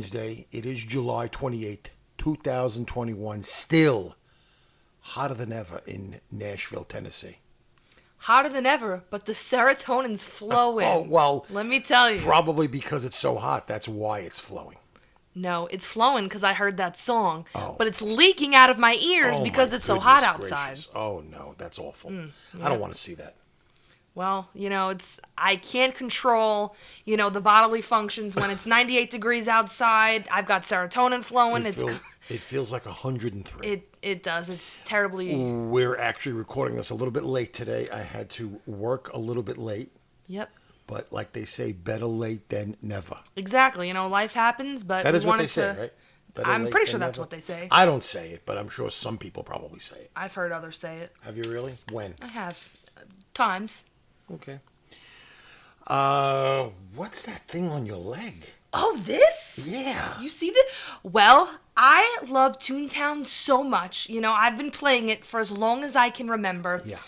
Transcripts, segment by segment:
Wednesday. It is July 28th, 2021. Still hotter than ever in Nashville, Tennessee. Hotter than ever, but the serotonin's flowing. Oh, well. Let me tell you. Probably because it's so hot. That's why it's flowing. No, it's flowing because I heard that song. Oh. But it's leaking out of my ears because it's so hot outside. Oh, no. That's awful. I don't want to see that. Well, I can't control, the bodily functions when it's 98 degrees outside. I've got serotonin flowing. It feels like 103. It does. It's terribly. We're actually recording this a little bit late today. I had to work a little bit late. Yep. But like they say, better late than never. Exactly. Life happens, but that is what they say, right? I'm pretty sure that's what they say. I don't say it, but I'm sure some people probably say it. I've heard others say it. Have you really? When? I have. Times. Okay. What's that thing on your leg? Oh, this? Yeah. You see that? Well, I love Toontown so much. I've been playing it for as long as I can remember. Yeah.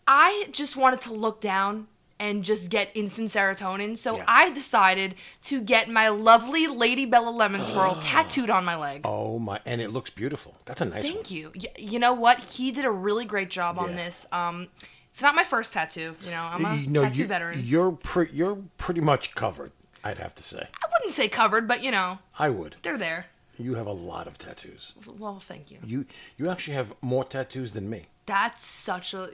I just wanted to look down and just get instant serotonin. So Yeah. I decided to get my lovely Lady Bella Lemon Swirl tattooed on my leg. Oh, my. And it looks beautiful. That's a nice one. Thank you. You know what? He did a really great job on this. It's not my first tattoo. I'm a tattoo veteran. You're pretty much covered, I'd have to say. I wouldn't say covered, but I would. they're there. You have a lot of tattoos. Well, thank you. You actually have more tattoos than me. That's such a...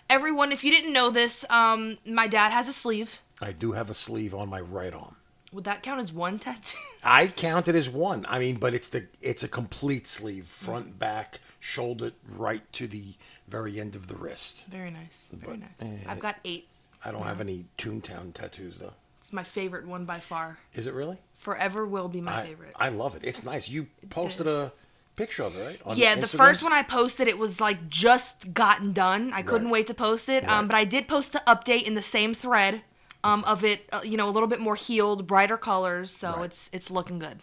Everyone, if you didn't know this, my dad has a sleeve. I do have a sleeve on my right arm. Would that count as one tattoo? I count it as one. I mean, but it's a complete sleeve, front, back, shoulder, right to the very end of the wrist. Very nice. Very nice. I've got 8. I don't have any Toontown tattoos, though. It's my favorite one by far. Is it really? Forever will be my favorite. I love it. It's nice. You posted a picture of it, right? On yeah, Instagram? The first one I posted, it was like just gotten done. I couldn't wait to post it. Right. But I did post an update in the same thread of it, a little bit more healed, brighter colors. So it's looking good.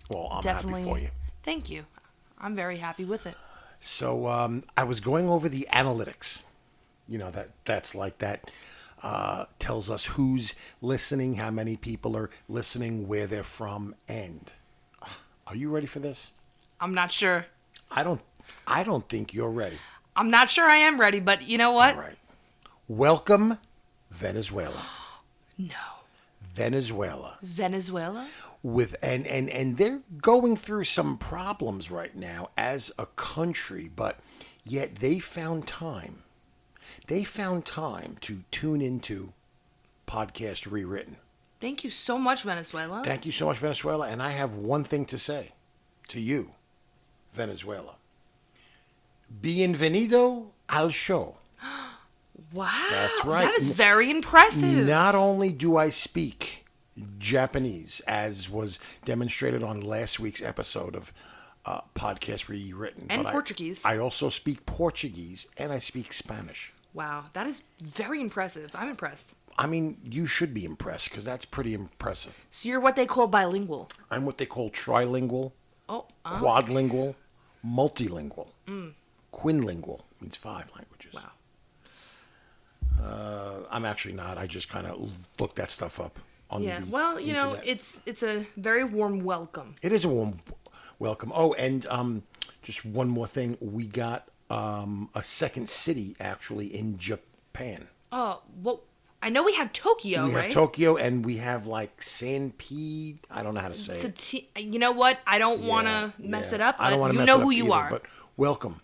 Well, I'm Definitely. happy for you. Thank you. I'm very happy with it. So I was going over the analytics. That's like that tells us who's listening, how many people are listening, where they're from, and are you ready for this? I'm not sure. I don't think you're ready. I'm not sure I am ready, but you know what? All right. Welcome, Venezuela. No. Venezuela. Venezuela? And they're going through some problems right now as a country, but yet they found time. They found time to tune into Podcast Rewritten. Thank you so much, Venezuela. Thank you so much, Venezuela. And I have one thing to say to you, Venezuela. Bienvenido al show. Wow. That's right. That is very impressive. Not only do I speak Japanese, as was demonstrated on last week's episode of Podcast Rewritten. And but Portuguese. I also speak Portuguese, and I speak Spanish. Wow, that is very impressive. I'm impressed. I mean, you should be impressed, because that's pretty impressive. So you're what they call bilingual. I'm what they call trilingual, quadlingual, multilingual, quinlingual, means 5 languages. Wow. I'm actually not. I just kind of looked that stuff up on the internet. It's a very warm welcome. It is a warm welcome. Oh, and just one more thing. We got a second city, actually, in Japan. Oh, well, I know we have Tokyo, We right? have Tokyo, and we have, like, Sanpei. I don't know how to say it. You know what? I don't want to mess it up, I don't but wanna you mess know it up who you either, are. But welcome.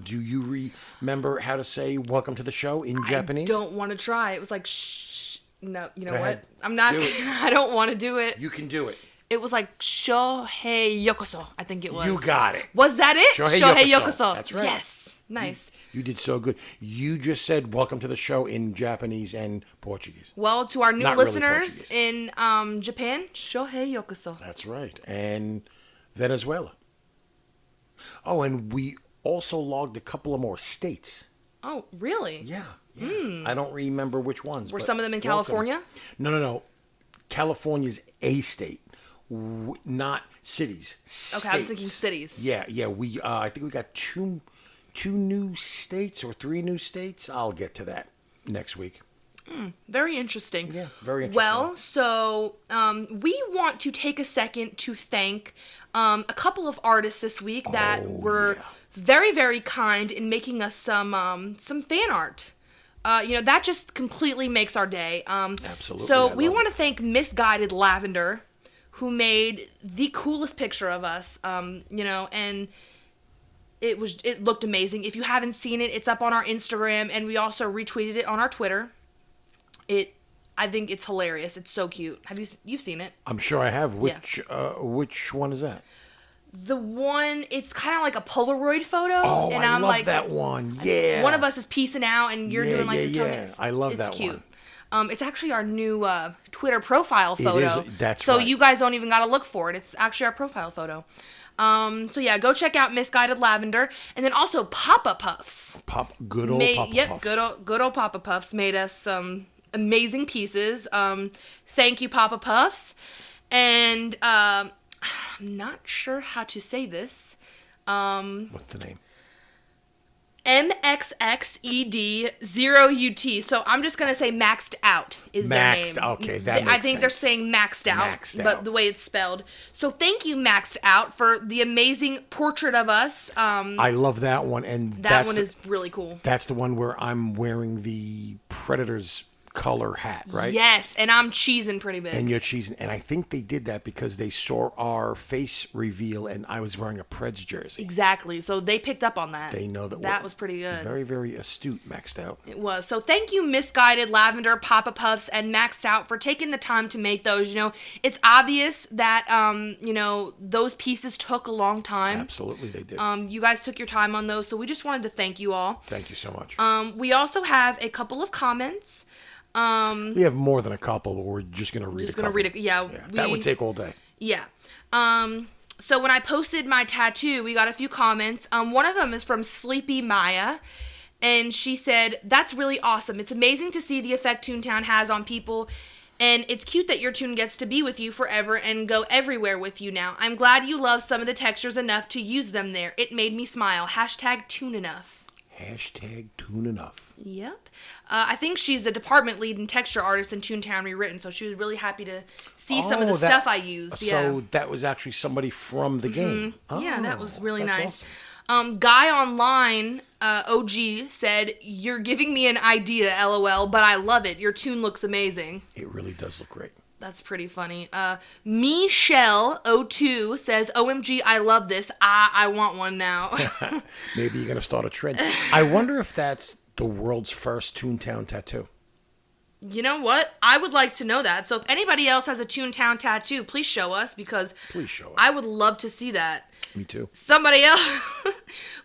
Do you remember how to say welcome to the show in Japanese? I don't want to try. It was like, shh. No, you know Go what? ahead. I'm not. Do it. I don't want to do it. You can do it. It was like Shohei Yokoso, I think it was. You got it. Was that it? Shohei Yokoso. That's right. Yes. Nice. You did so good. You just said welcome to the show in Japanese and Portuguese. Well, to our new Not really listeners Portuguese. in Japan, Shohei Yokoso. That's right. And Venezuela. Oh, and we also logged a couple of more states. Oh, really? Yeah. I don't remember which ones. Were but some of them in welcome. California? No. California's a state, not cities. States. Okay, I was thinking cities. Yeah. We I think we got two new states or 3 new states. I'll get to that next week. Very interesting. Yeah, very interesting. Well, so we want to take a second to thank a couple of artists this week that were very, very kind in making us some fan art. That just completely makes our day. Absolutely. So we want to thank Misguided Lavender, who made the coolest picture of us. And it looked amazing. If you haven't seen it, it's up on our Instagram, and we also retweeted it on our Twitter. I think it's hilarious. It's so cute. You've seen it? I'm sure I have. Which one is that? The one, it's kind of like a Polaroid photo. Oh, and I I'm love like, that one. Yeah. One of us is piecing out, and you're doing like your toenails. I love that cute. one. It's actually our new Twitter profile photo. It is. That's so right. you guys don't even got to look for it. It's actually our profile photo. Go check out Misguided Lavender, and then also Papa Puffs. Good old Papa Puffs. Yep, good old Papa Puffs made us some amazing pieces. Thank you, Papa Puffs. And I'm not sure how to say this. What's the name? MXXED0UT. So I'm just going to say Maxed Out is their name. Okay, that makes I think they're sense. saying Maxed Out, but the way it's spelled. So thank you, Maxed Out, for the amazing portrait of us. I love that one. And that one is really cool. That's the one where I'm wearing the Predators color hat, right? Yes, and I'm cheesing pretty big. And you're cheesing. And I think they did that because they saw our face reveal and I was wearing a Preds jersey. Exactly. So they picked up on that. They know that. That was pretty good. Very, very astute, Maxed Out. It was. So thank you, Misguided Lavender, Papa Puffs, and Maxed Out for taking the time to make those. It's obvious that, those pieces took a long time. Absolutely, they did. You guys took your time on those, so we just wanted to thank you all. Thank you so much. We also have a couple of comments. We have more than a couple, but we're just going to read a couple. That would take all day. Yeah. So when I posted my tattoo, we got a few comments. One of them is from Sleepy Maya, and she said, "That's really awesome. It's amazing to see the effect Toontown has on people, and it's cute that your tune gets to be with you forever and go everywhere with you now. I'm glad you love some of the textures enough to use them there. It made me smile. #ToonEnough." #ToonEnough. Yep. I think she's the department lead and texture artist in Toontown Rewritten, so she was really happy to see some of the stuff I used. So that was actually somebody from the game. Yeah, that was really nice. Awesome. Guy Online, OG, said, "You're giving me an idea, LOL, but I love it. Your tune looks amazing." It really does look great. That's pretty funny. Michelle02 says, "OMG, I love this. I want one now." Maybe you're going to start a trend. I wonder if that's the world's first Toontown tattoo. You know what? I would like to know that. So if anybody else has a Toontown tattoo, please show us, because I would love to see that. Me too. Somebody else,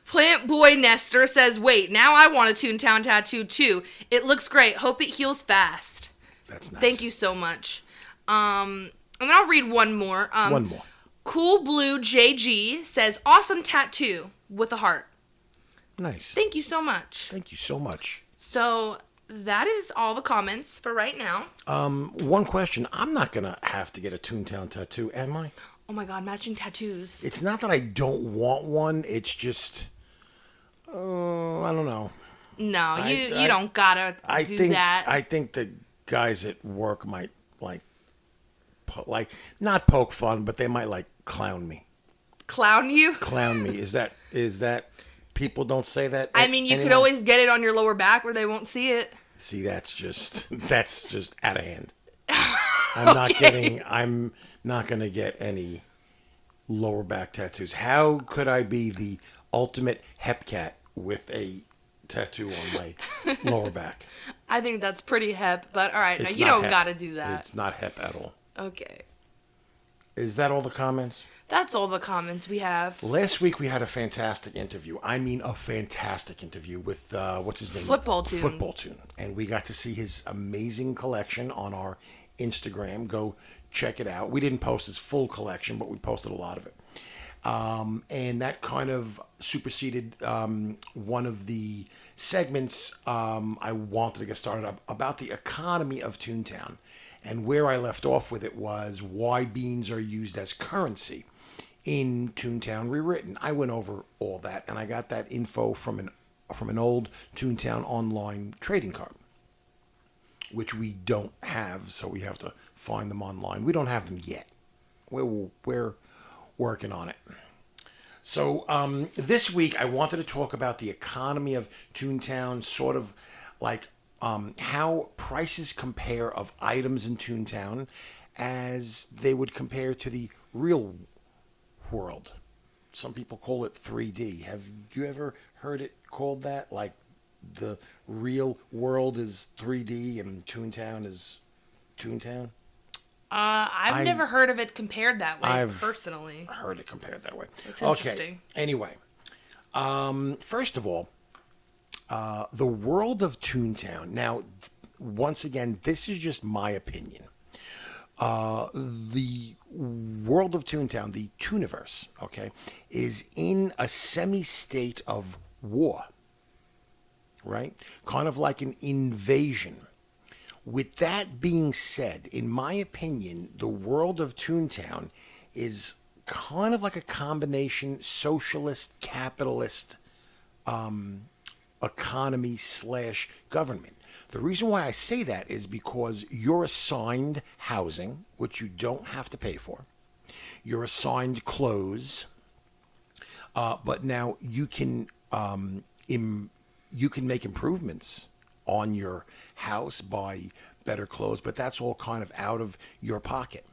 Plant Boy Nestor says, "Wait, now I want a Toontown tattoo too. It looks great. Hope it heals fast." That's nice. Thank you so much. And then I'll read one more. One more. Cool Blue JG says, "Awesome tattoo," with a heart. Nice. Thank you so much. Thank you so much. So that is all the comments for right now. One question. I'm not going to have to get a Toontown tattoo, am I? Oh my God, matching tattoos. It's not that I don't want one. It's just, I don't know. No, you don't gotta do that. I think the guys at work might not poke fun, but they might clown me. Clown you? Clown me. Is that people don't say that? I mean, you could always get it on your lower back where they won't see it. See, that's just out of hand. I'm not going to get any lower back tattoos. How could I be the ultimate hepcat with a tattoo on my lower back? I think that's pretty hep, but all right, now you don't got to do that. It's not hep at all. Okay. Is that all the comments? That's all the comments we have. Last week we had a fantastic interview. I mean, a fantastic interview with, what's his name? Football Tune. And we got to see his amazing collection on our Instagram. Go check it out. We didn't post his full collection, but we posted a lot of it. And that kind of superseded one of the segments I wanted to get started up about the economy of Toontown. And where I left off with it was why beans are used as currency in Toontown Rewritten. I went over all that, and I got that info from an old Toontown online trading card. which we don't have, so we have to find them online. We don't have them yet. We're working on it. So this week I wanted to talk about the economy of Toontown, sort of like how prices compare of items in Toontown as they would compare to the real world. Some people call it 3D. Have you ever heard it called that? Like the real world is 3D and Toontown is Toontown? I've never heard of it compared that way, personally. I've heard it compared that way. It's interesting. Okay. Anyway, first of all, the world of Toontown. Now, once again, this is just my opinion. The world of Toontown, the Tooniverse, okay, is in a semi-state of war, right? Kind of like an invasion. With that being said, in my opinion, the world of Toontown is kind of like a combination socialist, capitalist economy / government. The reason why I say that is because you're assigned housing, which you don't have to pay for. You're assigned clothes, but now you can make improvements on your house, buy better clothes, but that's all kind of out of your pocket.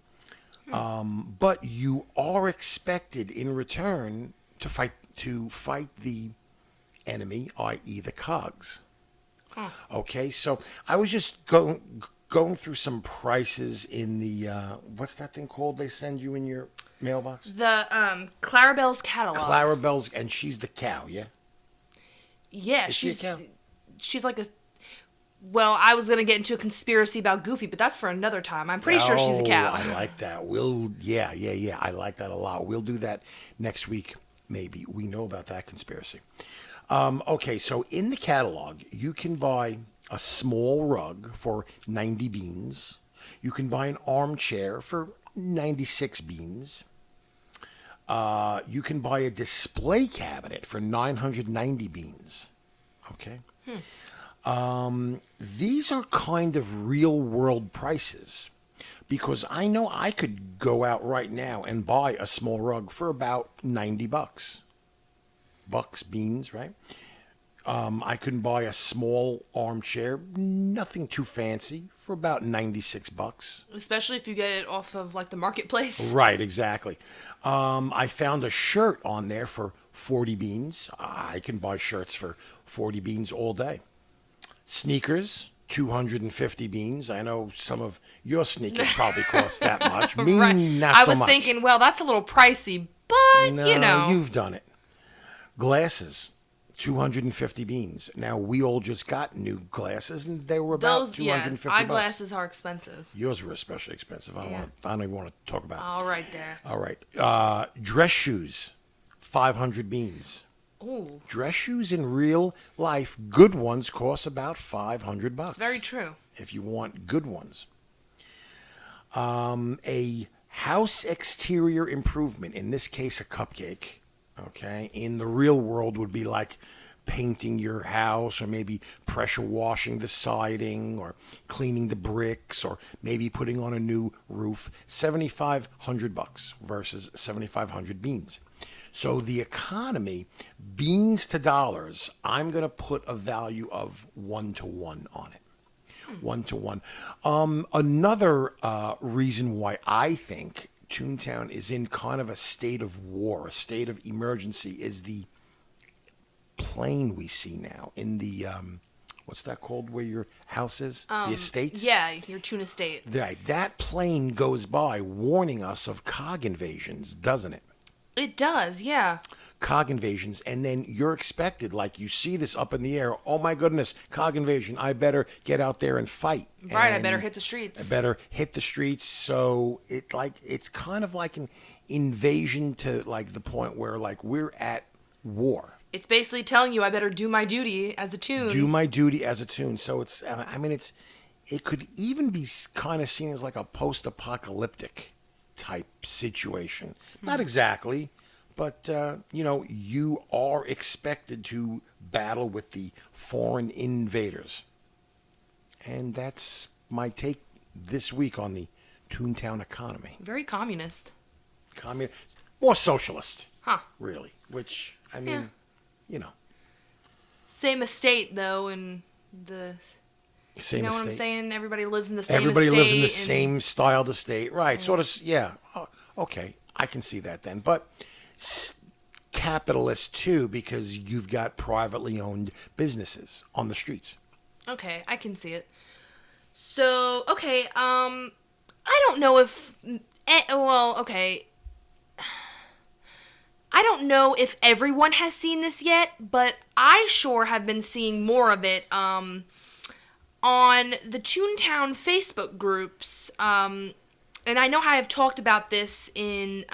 But you are expected in return to fight the enemy, i.e. the cogs. Okay, so I was just going through some prices in the what's that thing called they send you in your mailbox? The Clarabelle's catalog. Clarabelle's, and she's the cow, yeah? Yeah, Is she a cow? She's like a... Well, I was going to get into a conspiracy about Goofy, but that's for another time. I'm pretty sure she's a cow. I like that. Yeah. I like that a lot. We'll do that next week, maybe. We know about that conspiracy. Okay, so in the catalog, you can buy a small rug for 90 beans. You can buy an armchair for 96 beans. You can buy a display cabinet for 990 beans. Okay. These are kind of real world prices, because I know I could go out right now and buy a small rug for about $90. Beans, right? I can buy a small armchair, nothing too fancy, for about $96. Especially if you get it off of like the marketplace. Right, exactly. I found a shirt on there for 40 beans. I can buy shirts for 40 beans all day. Sneakers, 250 beans. I know some of your sneakers probably cost that much. Me, right. not I so was much. thinking, well, that's a little pricey, but No, you know. You've done it. Glasses, 250 beans. Now, we all just got new glasses, and they were about Those, $250. eyeglasses are expensive. Yours were especially expensive. I don't even want to talk about it. All right there. All right. Dress shoes, 500 beans. Ooh. Dress shoes in real life, good ones, cost about $500. It's very true. If you want good ones. A house exterior improvement, in this case a cupcake, okay, in the real world would be like painting your house, or maybe pressure washing the siding, or cleaning the bricks, or maybe putting on a new roof. $7,500 versus 7,500 beans. So the economy, beans to dollars, I'm going to put a value of 1-to-1 on it. 1-to-1. Another reason why I think Toontown is in kind of a state of war, a state of emergency, is the plane we see now in the, what's that called where your house is? The estates? Yeah, your Toon estate. Right. That plane goes by warning us of cog invasions, doesn't it? It does, yeah. Cog invasions, and then you're expected, like you see this up in the air, oh my goodness, cog invasion, I better get out there and fight. Right, and I better hit the streets. I better hit the streets. So it's kind of like an invasion to like the point where like we're at war. It's basically telling you I better do my duty as a Toon. Do my duty as a Toon. So it's, I mean, it could even be kind of seen as like a post-apocalyptic type situation. Not exactly, but you are expected to battle with the foreign invaders, and that's my take this week on the Toontown economy. Very communist. More socialist. Huh. Really. Which, I mean, you know. Same estate, though, and the... Same you know estate. what I'm saying? Everybody lives in the same Everybody estate. lives in the same styled estate. Right. Sort of, yeah. Oh, okay. I can see that then. But capitalist, too, because you've got privately owned businesses on the streets. Okay, I can see it. So, okay, I don't know if... okay... I don't know if everyone has seen this yet, but I sure have been seeing more of it on the Toontown Facebook groups. And I know I have talked about this in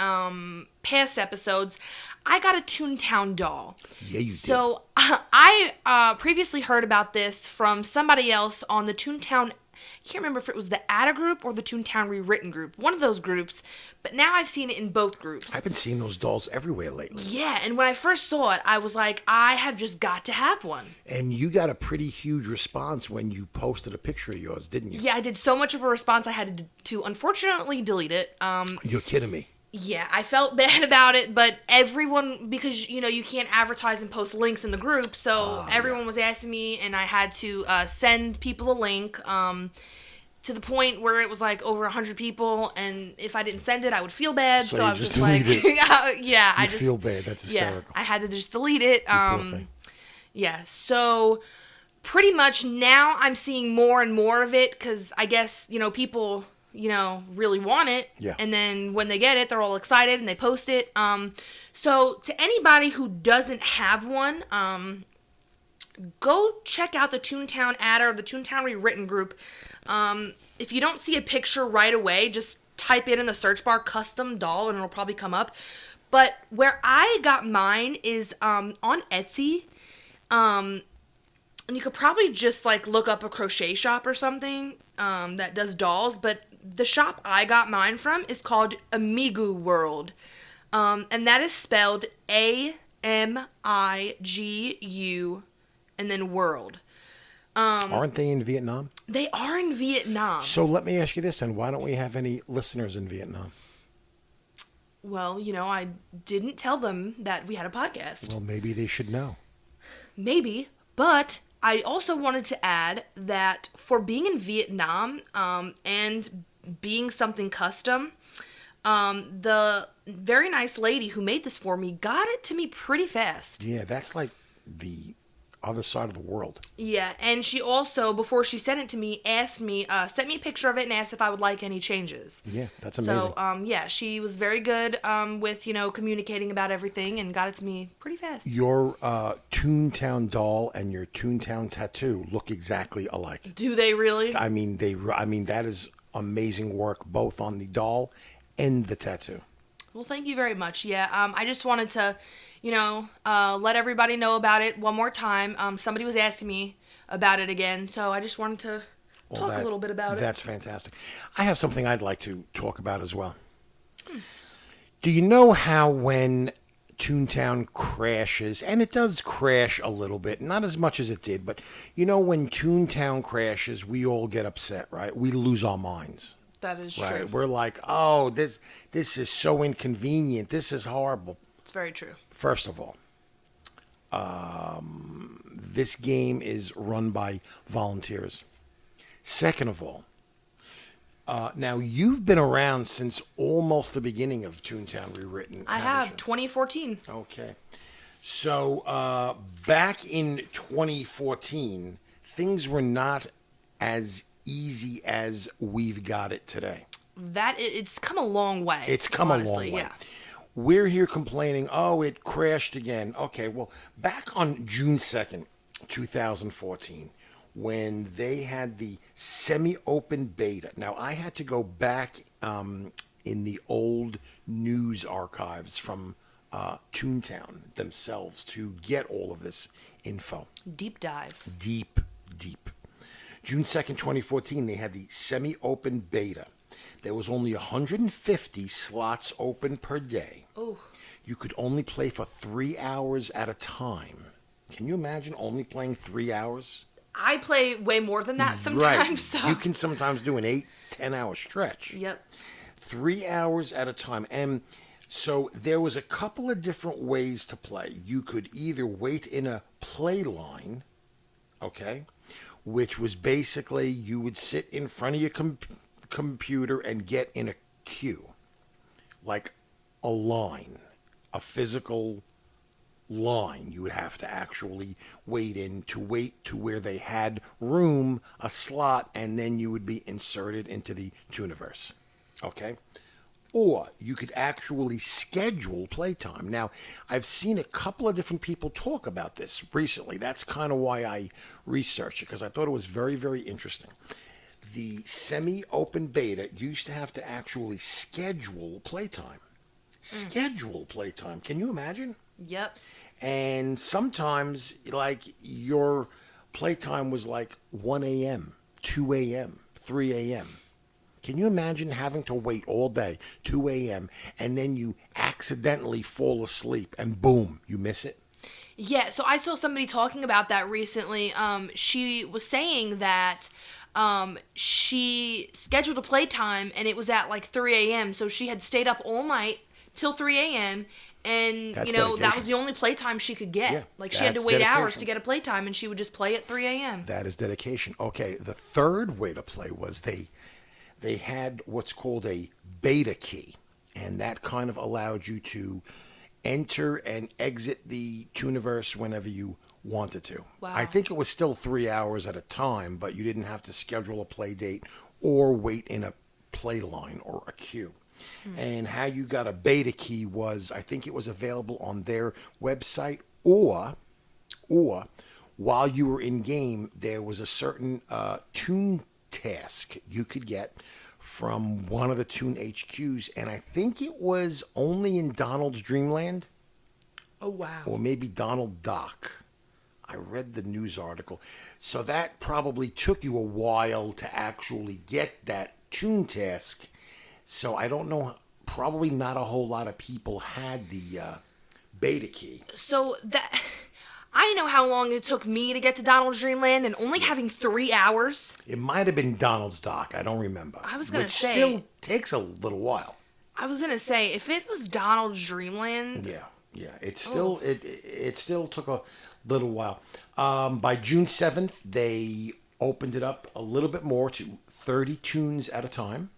past episodes. I got a Toontown doll. Yeah, you did. So I previously heard about this from somebody else on the Toontown. I can't remember if it was the Ada group or the Toontown Rewritten group. One of those groups. But now I've seen it in both groups. I've been seeing those dolls everywhere lately. Yeah, and when I first saw it, I was like, I have just got to have one. And you got a pretty huge response when you posted a picture of yours, didn't you? Yeah, I did so much of a response, I had to unfortunately delete it. You're kidding me. Yeah, I felt bad about it, but everyone, because, you know, you can't advertise and post links in the group, so everyone was asking me, and I had to send people a link to the point where it was like over 100 people, and if I didn't send it, I would feel bad, so I was just like, yeah, I just feel bad. That's hysterical. Yeah, I had to just delete it. Poor thing. Yeah, so pretty much now I'm seeing more and more of it, because I guess, you know, people... you know, really want it. Yeah. And then when they get it, they're all excited and they post it. So to anybody who doesn't have one, go check out the Toontown Ada or the Toontown Rewritten group. If you don't see a picture right away, just type in the search bar custom doll and it'll probably come up. But where I got mine is on Etsy. And you could probably just like look up a crochet shop or something that does dolls, but the shop I got mine from is called Amigu World, and that is spelled Amigu and then World. Aren't they in Vietnam? They are in Vietnam. So let me ask you this, then. Why don't we have any listeners in Vietnam? Well, you know, I didn't tell them that we had a podcast. Well, maybe they should know. Maybe, but... I also wanted to add that for being in Vietnam and being something custom, the very nice lady who made this for me got it to me pretty fast. Yeah, that's like the other side of the world. Yeah, and she also, before she sent it to me, asked me, sent me a picture of it and asked if I would like any changes. Yeah, that's amazing. So, yeah, she was very good with, you know, communicating about everything and got it to me pretty fast. Your Toontown doll and your Toontown tattoo look exactly alike. Do they really? I mean, that is amazing work, both on the doll and the tattoo. Well, thank you very much. Yeah, I just wanted to, you know, let everybody know about it one more time. Somebody was asking me about it again, so I just wanted to talk a little bit about it. That's fantastic. I have something I'd like to talk about as well. Do you know how when Toontown crashes, and it does crash a little bit, not as much as it did, but you know when Toontown crashes, we all get upset, right? We lose our minds. That is right? true. We're like, oh, this is so inconvenient. This is horrible. It's very true. First of all, this game is run by volunteers. Second of all, now you've been around since almost the beginning of Toontown Rewritten. I have, 2014. Okay. So back in 2014, things were not as easy as we've got it today. It's come a long way. It's come honestly, a long way. Yeah. We're here complaining, oh, it crashed again. Okay, well, back on June 2nd, 2014, when they had the semi-open beta. Now, I had to go back in the old news archives from Toontown themselves to get all of this info. Deep dive. Deep. June 2nd, 2014, they had the semi-open beta. There was only 150 slots open per day. Oh. You could only play for 3 hours at a time. Can you imagine only playing 3 hours? I play way more than that sometimes. Right. So. You can sometimes do an 8-10 hour stretch. Yep. 3 hours at a time. And so there was a couple of different ways to play. You could either wait in a play line, okay, which was basically you would sit in front of your computer and get in a queue, like a line, a physical line you would have to actually wait to where they had room, a slot, and then you would be inserted into the Tooniverse. Okay? Or you could actually schedule playtime. Now, I've seen a couple of different people talk about this recently. That's kind of why I researched it, because I thought it was very, very interesting. The semi-open beta used to have to actually schedule playtime. Schedule playtime. Can you imagine? Yep. And sometimes, like, your playtime was like 1 a.m., 2 a.m., 3 a.m. Can you imagine having to wait all day, 2 a.m., and then you accidentally fall asleep and boom, you miss it? Yeah, so I saw somebody talking about that recently. She was saying that she scheduled a playtime and it was at like 3 a.m., so she had stayed up all night till 3 a.m., and, That's that dedication. was the only playtime she could get. Yeah, like, she had to that's wait hours dedication. to get a playtime, and she would just play at 3 a.m. That is dedication. Okay, the third way to play was they had what's called a beta key, and that kind of allowed you to enter and exit the Tooniverse whenever you wanted to. Wow. I think it was still 3 hours at a time, but you didn't have to schedule a play date or wait in a play line or a queue. And how you got a beta key was, I think it was available on their website, or while you were in game, there was a certain Toon task you could get from one of the Toon HQs, and I think it was only in Donald's Dreamland, Oh, wow. or maybe Donald Dock. I read the news article. So that probably took you a while to actually get that Toon task. So I don't know, probably not a whole lot of people had the beta key. So that... I know how long it took me to get to Donald's Dreamland, and only having 3 hours. It might have been Donald's Dock, I don't remember. I was gonna which say- still takes a little while. I was gonna say, if it was Donald's Dreamland... Yeah. It still took a little while. By June 7th, they opened it up a little bit more to 30 tunes at a time.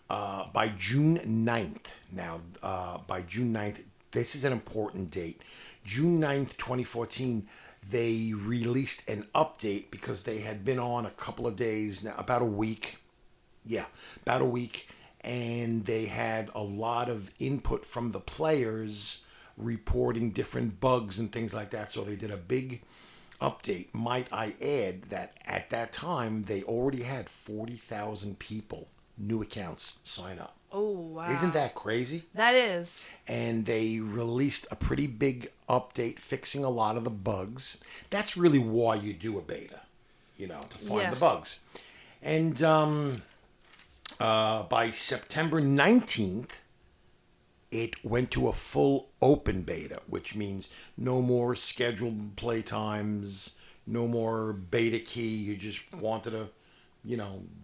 By June 9th, by June 9th, this is an important date. June 9th, 2014, they released an update because they had been on a couple of days, now about a week. Yeah, about a week. And they had a lot of input from the players reporting different bugs and things like that. So they did a big update. Might I add that at that time, they already had 40,000 people, new accounts, sign up. Oh, wow. Isn't that crazy? That is. And they released a pretty big update fixing a lot of the bugs. That's really why you do a beta, to find the bugs. And by September 19th, it went to a full open beta, which means no more scheduled play times, no more beta key. You just wanted to,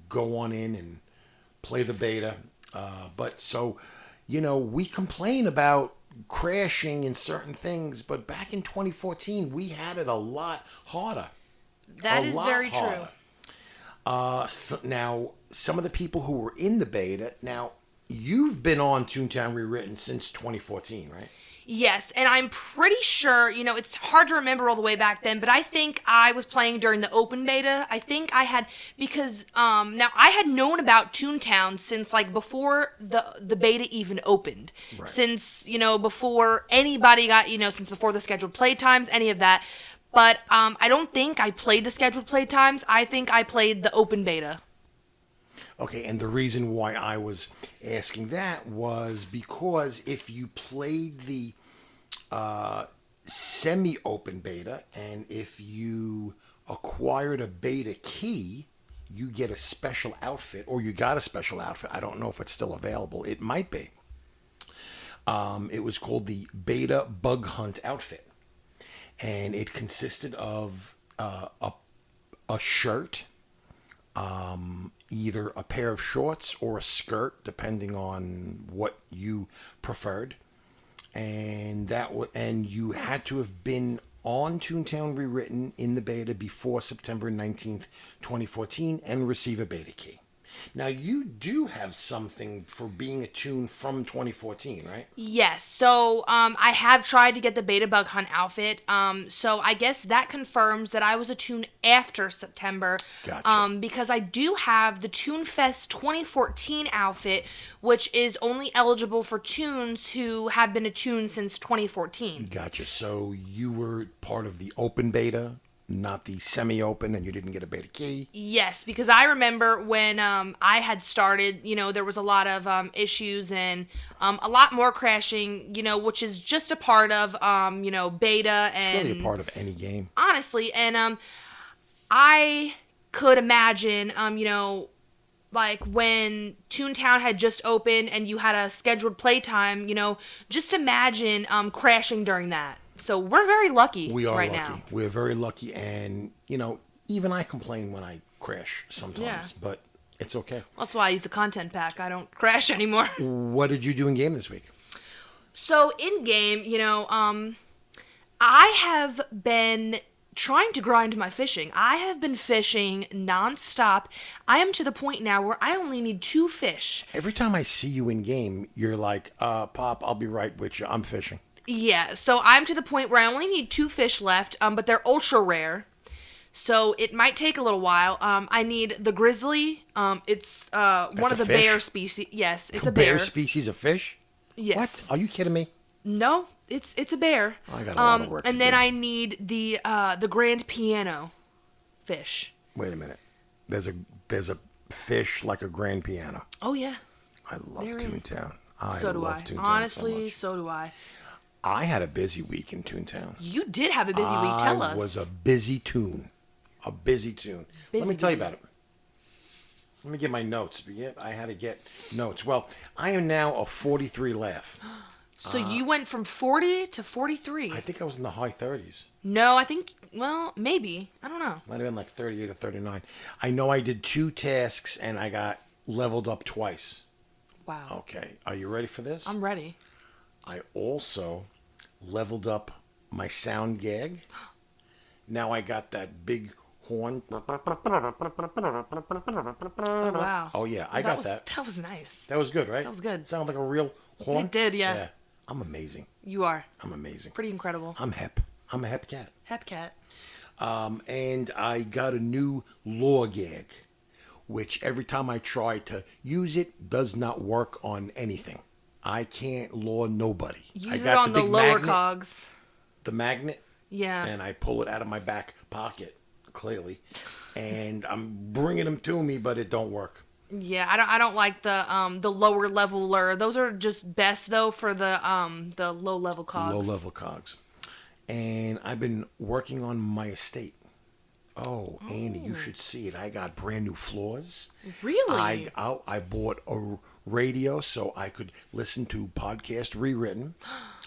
go on in and play the beta. But so, we complain about crashing in certain things, but back in 2014, we had it a lot harder. That is very true. Now, some of the people who were in the beta, now, you've been on Toontown Rewritten since 2014, right? Yes, and I'm pretty sure, it's hard to remember all the way back then, but I think I was playing during the open beta. I think I had, because, now I had known about Toontown since, before the beta even opened. Right. Since, before anybody got, since before the scheduled playtimes, any of that. But, I don't think I played the scheduled playtimes. I think I played the open beta. Okay, and the reason why I was asking that was because if you played the semi-open beta, and if you acquired a beta key, you get a special outfit, or you got a special outfit. I don't know if it's still available. It might be. It was called the Beta Bug Hunt outfit, and it consisted of a shirt, either a pair of shorts or a skirt, depending on what you preferred. And and you had to have been on Toontown Rewritten in the beta before September 19th, 2014, and receive a beta key. Now, you do have something for being a Toon from 2014, right? Yes. So I have tried to get the Beta Bug Hunt outfit. So I guess that confirms that I was a Toon after September. Gotcha. Because I do have the Toon Fest 2014 outfit, which is only eligible for Toons who have been a Toon since 2014. Gotcha. So you were part of the open beta, not the semi-open, and you didn't get a beta key. Yes, because I remember when I had started, there was a lot of issues and a lot more crashing, which is just a part of, beta and... It's really a part of any game. Honestly, and I could imagine, like when Toontown had just opened and you had a scheduled playtime, just imagine crashing during that. So we're very lucky We are right lucky. now. We're very lucky, and even I complain when I crash sometimes, Yeah. but it's okay. That's why I use the content pack. I don't crash anymore. What did you do in game this week? So in game, I have been trying to grind my fishing. I have been fishing nonstop. I am to the point now where I only need 2 fish. Every time I see you in game, you're like, Pop, I'll be right with you. I'm fishing. Yeah, so I'm to the point where I only need 2 fish left, but they're ultra rare. So it might take a little while. I need the grizzly. It's one of the fish? bear species. Yes, it's A a bear. bear species of fish? Yes. What? Are you kidding me? No, it's a bear. I got a lot of work to And then do. I need the grand piano fish. Wait a minute. There's a fish like a grand piano. Oh yeah. I love There is. Toontown. I So do love I. Toontown Honestly, so so do I. much. I had a busy week in Toontown. You did have a busy week. Tell us. I was a busy Toon. A busy Toon. Let me tell you busy. about it. Let me get my notes. I had to get notes. Well, I am now a 43 laugh. So you went from 40 to 43. I think I was in the high 30s. No, I think, well, maybe. I don't know. Might have been like 38 or 39. I know I did 2 tasks and I got leveled up twice. Wow. Okay, are you ready for this? I'm ready. I also leveled up my sound gag. Now I got that big horn. Oh, wow. Oh, yeah, I got was, that. That was nice. That was good, right? That was good. Sounded like a real horn. It did, yeah. I'm amazing. You are. I'm amazing. Pretty incredible. I'm hep. I'm a hep cat. Hepcat. And I got a new law gag, which every time I try to use it, does not work on anything. I can't law nobody. I Use it got on the big lower magnet, cogs. The magnet, Yeah. and I pull it out of my back pocket, clearly, and I'm bringing them to me, but it don't work. Yeah, I don't like the lower leveler. Those are just best though for the low level cogs. Low level cogs. And I've been working on my estate. Oh, Andy, you should see it. I got brand new floors. Really? I bought a radio so I could listen to Podcast Rewritten.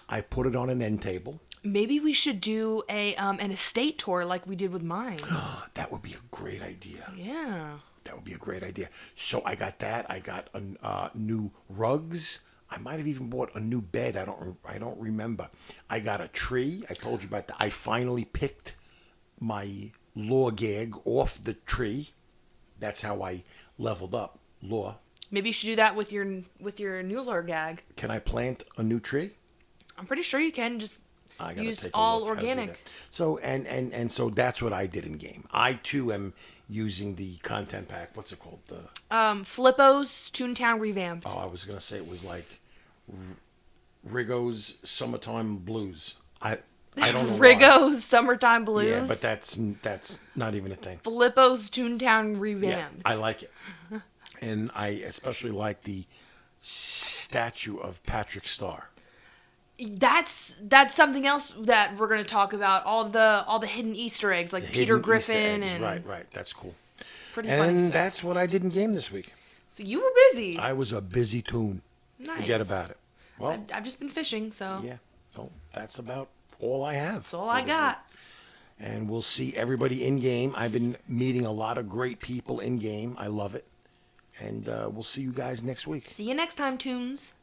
I put it on an end table. Maybe we should do an estate tour like we did with mine. That would be a great idea. Yeah. That would be a great idea. So I got that. I got new rugs. I might have even bought a new bed. I don't remember. I got a tree. I told you about that. I finally picked my law gag off the tree. That's how I leveled up law. Maybe you should do that with your new lure gag. Can I plant a new tree? I'm pretty sure you can. Just I gotta use take a all look how to do organic. that. So and so that's what I did in game. I too am using the content pack. What's it called? The Flippo's Toontown Revamped. I was gonna say it was like Rigo's Summertime Blues. I don't know. why. Rigo's Summertime Blues. Yeah, but that's not even a thing. Flippo's Toontown Yeah, Revamped. I like it, and I especially like the statue of Patrick Starr. That's something else that we're gonna talk about. All the hidden Easter eggs, like Peter Hidden Griffin Easter eggs. and Right. That's cool. pretty funny And stuff. that's what I did in game this week. So you were busy. I was a busy Toon. Nice. Forget about it. Well, I've just been fishing, so yeah. So that's about all I have. that's all I got. And we'll see everybody in game. I've been meeting a lot of great people in game. I love it. And we'll see you guys next week. See you next time, Toons.